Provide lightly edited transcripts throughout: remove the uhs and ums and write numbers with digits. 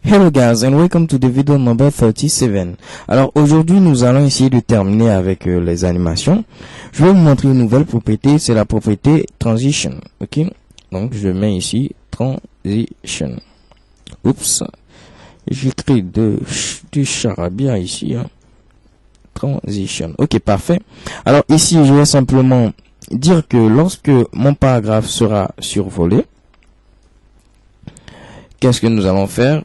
Hello guys and welcome to the video number 37. Alors aujourd'hui nous allons essayer de terminer avec les animations. Je vais vous montrer une nouvelle propriété, c'est la propriété transition. Ok, donc je mets ici transition. Oups, j'écris du charabia ici. Transition. Ok, parfait. Alors ici je vais simplement dire que lorsque mon paragraphe sera survolé, qu'est-ce que nous allons faire?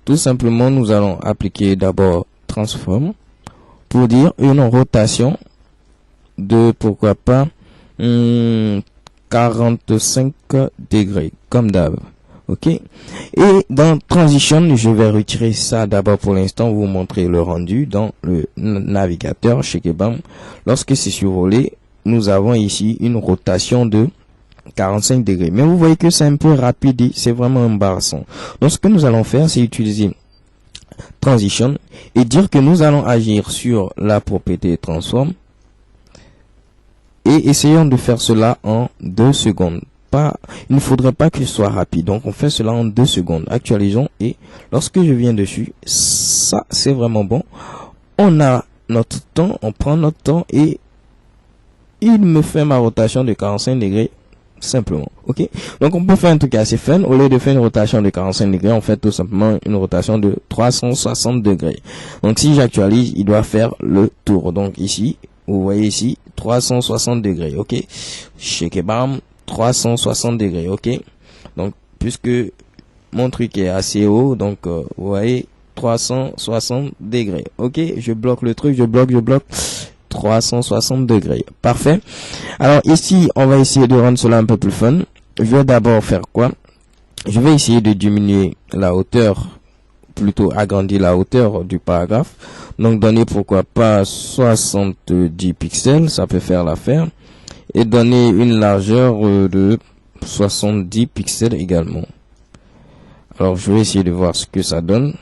Tout simplement, nous allons appliquer d'abord transform pour dire une rotation de, pourquoi pas, 45 degrés, comme d'hab. Ok? Et dans transition, je vais retirer ça d'abord pour l'instant, vous montrer le rendu dans le navigateur chez Kebam. Lorsque c'est survolé, nous avons ici une rotation de 45 degrés. Mais vous voyez que c'est un peu rapide et c'est vraiment embarrassant. Donc ce que nous allons faire, c'est utiliser transition et dire que nous allons agir sur la propriété transform et essayons de faire cela en 2 secondes. Il ne faudrait pas que ce soit rapide. Donc on fait cela en 2 secondes. Actualisons et lorsque je viens dessus, ça c'est vraiment bon. On a notre temps, on prend notre temps et il me fait ma rotation de 45 degrés. Simplement, ok. Donc on peut faire un truc assez fun. Au lieu de faire une rotation de 45 degrés, on fait tout simplement une rotation de 360 degrés. Donc si j'actualise, il doit faire le tour. Donc ici, vous voyez ici 360 degrés, ok. Chez Kebam 360 degrés, ok. Donc puisque mon truc est assez haut, donc vous voyez 360 degrés, ok. Je bloque le truc, je bloque 360 degrés. Parfait. Alors ici, on va essayer de rendre cela un peu plus fun. Je vais d'abord faire quoi? Je vais essayer de diminuer la hauteur, plutôt agrandir la hauteur du paragraphe. Donc donner pourquoi pas 70 pixels, ça peut faire l'affaire. Et donner une largeur de 70 pixels également. Alors je vais essayer de voir ce que ça donne.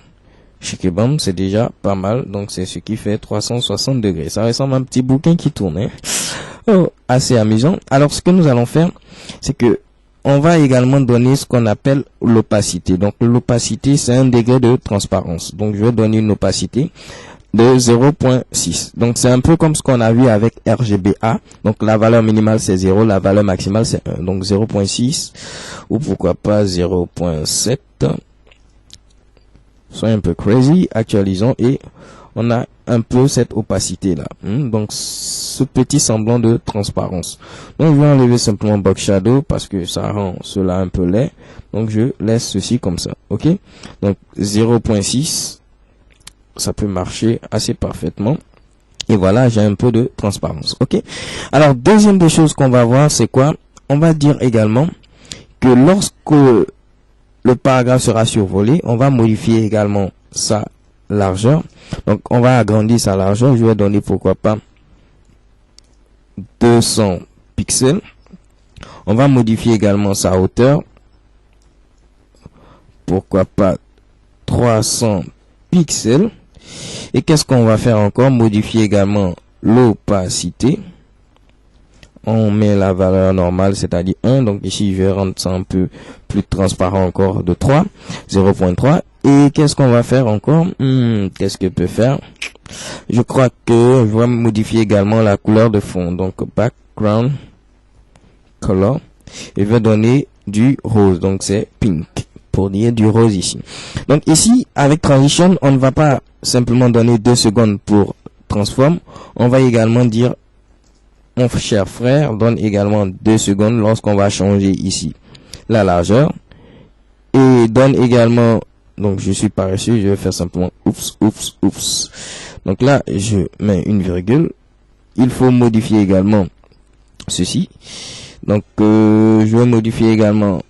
Chez Kebam, c'est déjà pas mal, donc c'est ce qui fait 360 degrés. Ça ressemble à un petit bouquin qui tourne, hein? Oh, assez amusant. Alors, ce que nous allons faire, c'est que on va également donner ce qu'on appelle l'opacité. Donc, l'opacité, c'est un degré de transparence. Donc, je vais donner une opacité de 0.6. Donc, c'est un peu comme ce qu'on a vu avec RGBA. Donc, la valeur minimale, c'est 0, la valeur maximale, c'est 1. Donc, 0.6 ou pourquoi pas 0.7. Soyez un peu crazy, actualisons et on a un peu cette opacité là. Donc ce petit semblant de transparence. Donc je vais enlever simplement box shadow parce que ça rend cela un peu laid. Donc je laisse ceci comme ça. Ok. Donc 0.6, ça peut marcher assez parfaitement. Et voilà, j'ai un peu de transparence. Ok. Alors deuxième des choses qu'on va voir, c'est quoi? On va dire également que lorsque le paragraphe sera survolé, on va modifier également sa largeur. Donc, on va agrandir sa largeur. Je vais donner, pourquoi pas, 200 pixels. On va modifier également sa hauteur. Pourquoi pas, 300 pixels. Et qu'est-ce qu'on va faire encore? Modifier également l'opacité. On met la valeur normale, c'est-à-dire 1. Donc ici, je vais rendre ça un peu plus transparent encore de 3. 0.3. Et qu'est-ce qu'on va faire encore? Qu'est-ce que peut faire? Je crois que je vais modifier également la couleur de fond. Donc background color. Et je vais donner du rose. Donc c'est pink. Pour dire du rose ici. Donc ici, avec transition, on ne va pas simplement donner 2 secondes pour transform. On va également dire mon cher frère donne également 2 secondes lorsqu'on va changer ici la largeur et donne également, donc je suis paresseux, je vais faire simplement oups. Donc là je mets une virgule. Il faut modifier également ceci. Donc je vais modifier également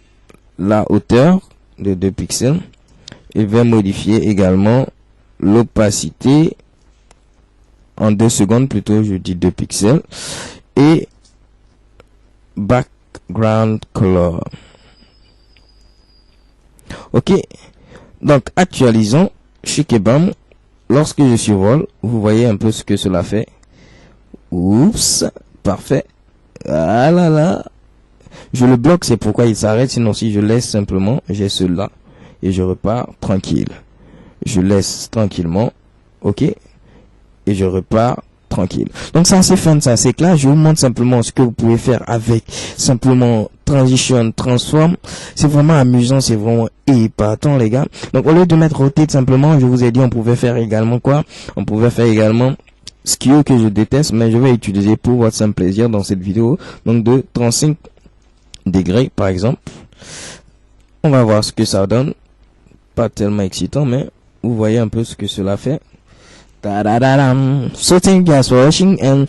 la hauteur de 2 pixels et je vais modifier également l'opacité en 2 secondes, plutôt je dis 2 pixels, et background color. Ok, donc actualisons chez Kebam. Lorsque je survole, vous voyez un peu ce que cela fait. Oups, parfait. Ah là, je le bloque, c'est pourquoi il s'arrête. Sinon si je laisse simplement, j'ai cela et je repars tranquille. Je laisse tranquillement, ok, et je repars tranquille. Donc ça c'est fun, ça c'est clair. Je vous montre simplement ce que vous pouvez faire avec simplement transition, transform. C'est vraiment amusant, c'est vraiment épatant les gars. Donc au lieu de mettre rotate simplement, je vous ai dit on pouvait faire également quoi? On pouvait faire également skew que je déteste, mais je vais utiliser pour votre simple plaisir dans cette vidéo. Donc de 35 degrés par exemple. On va voir ce que ça donne. Pas tellement excitant, mais vous voyez un peu ce que cela fait. So thank you guys for watching, and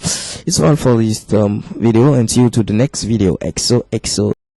it's all for this video, and see you to the next video. XO.